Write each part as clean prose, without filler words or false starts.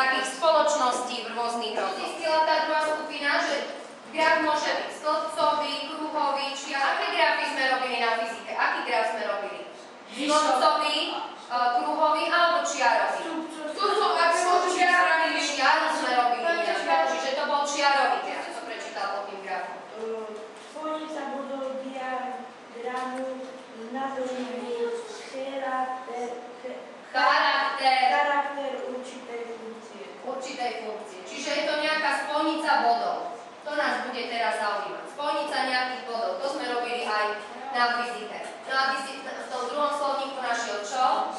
takých spoločností v rôznych rodoch. Zistila tá druhá skupina, že graf môže byť stĺpcový, kruhový, či aké grafy sme robili na fyzike? Aký graf sme robili? Stĺpcový, kruhový alebo čiarový? Čiaru sme robili, čiže to bol čiarový graf. Čo prečítal pod tým grafom? Spojnica bodov diagramu znázorňuje charakter určitej funkcie. Čiže je to nejaká spojnica bodov. To nás bude teraz zaujímať. Spojnica nejakých bodov. To sme robili aj na fyzike. No a ty si v tom druhom slovníku našiel čo?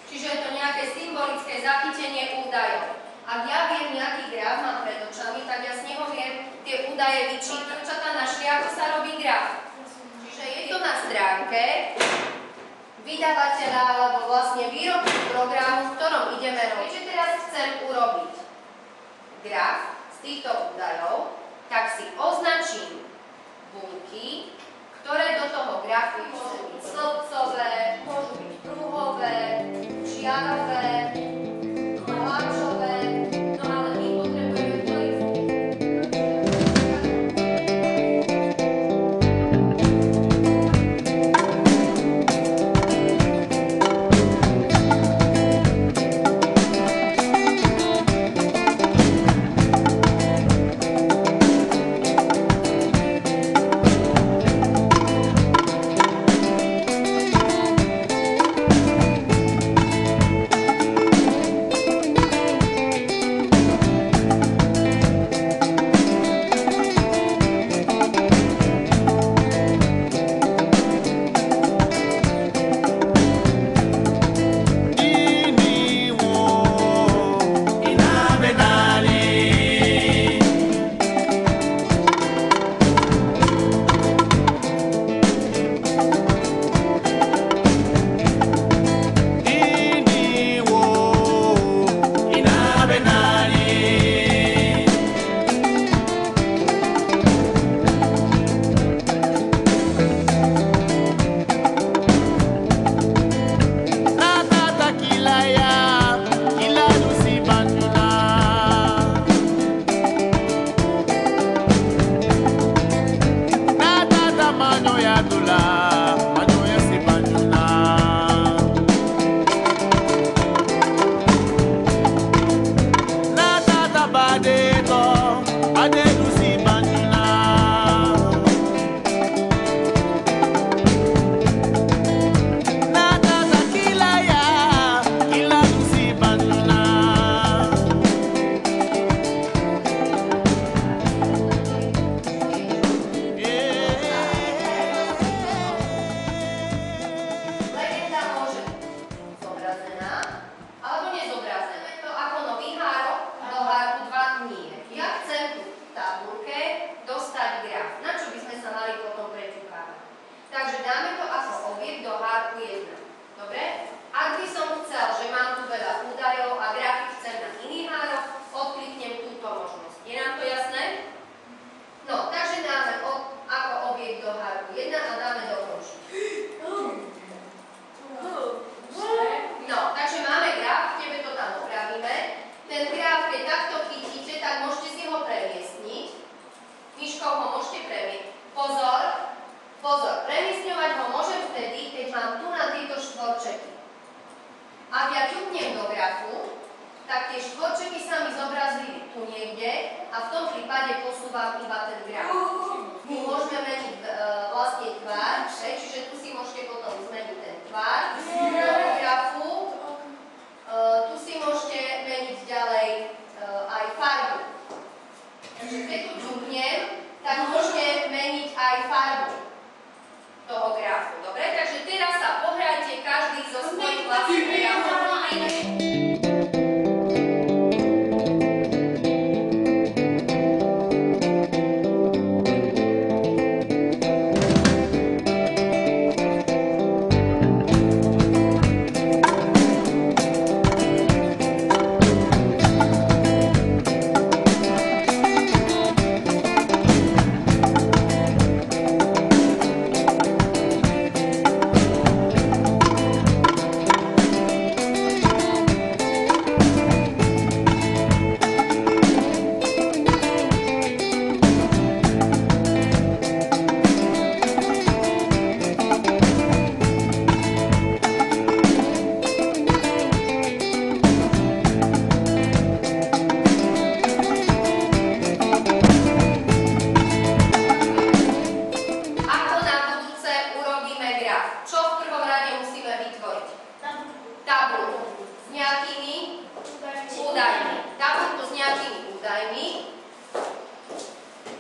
Čiže je to nejaké symbolické zachytenie údajov. Ak ja viem nejaký graf, mám pred očami, tak ja z neho viem tie údaje vyčítať. Čo tam našli, ako sa robí graf? Čiže je to na stránke vydavateľa alebo vlastne výrobcu programu, v ktorom ideme robiť. Čiže teraz chcem urobiť graf z týchto údajov, tak si označím bunky, ktoré do toho grafu môžu byť stĺpcové, môžu byť kruhové, čiarové, koláčové, no ale my potrebujeme to ísť.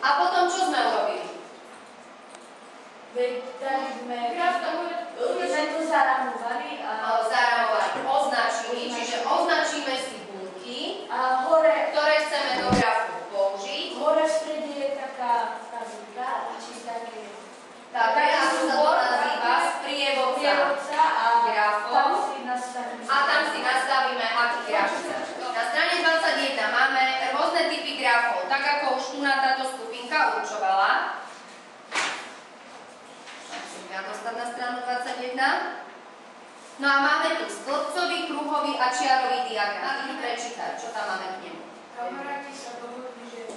A potom čo sme urobili? Dali sme to zaramovali a Zaramovali, označili, čiže označíme si bunky, a hore, ktoré chceme do grafu použiť. hore v strede je taká bunka, či také Tá grafu sa to nazýva sprievodca a grafom. tam si nastavíme. A tam si nastavíme, aký graf chceme. Na strane 21 máme rôzne typy grafov, tak ako už tu na táto skupinka určovala. Musím ja dostať na stranu 21. No a máme tu stĺpcový, kruhový a čiarový diagram. Ty prečítaj, čo tam máme k nemu. Kamaráti sa dohodli, že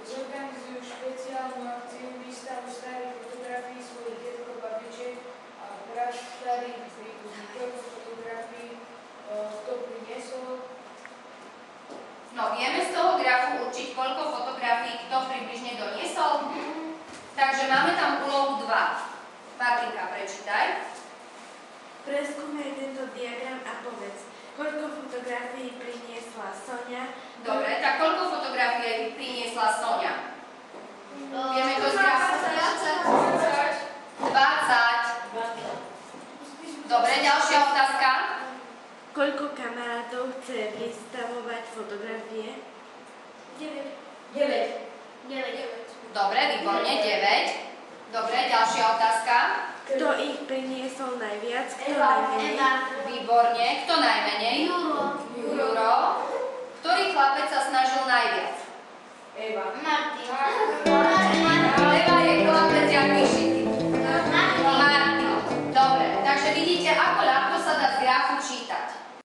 zorganizujú špeciálnu akciu výstavu starých fotografií svojich detkov, babičiek a starých zvyklých fotografií, kto priniesol. No, vieme z toho grafu určiť, koľko fotografií kto približne doniesol? Takže máme tam úlohu 2. Martinka, prečítaj. Preskúmaj tento diagram a povedz, koľko fotografií priniesla Soňa. Dobre, tak koľko fotografií priniesla Soňa? Vieme to z grafu? 20. Dobre, ďalšia otázka. Koľko kamarátov chce vystavovať fotografie? 9. Dobre, výborne, 9. Dobre, ďalšia otázka. Kto ich priniesol najviac, kto najmenej? Výborne, kto najmenej? Juro. Ktorý chlapec sa snažil najviac? Eva. Martin.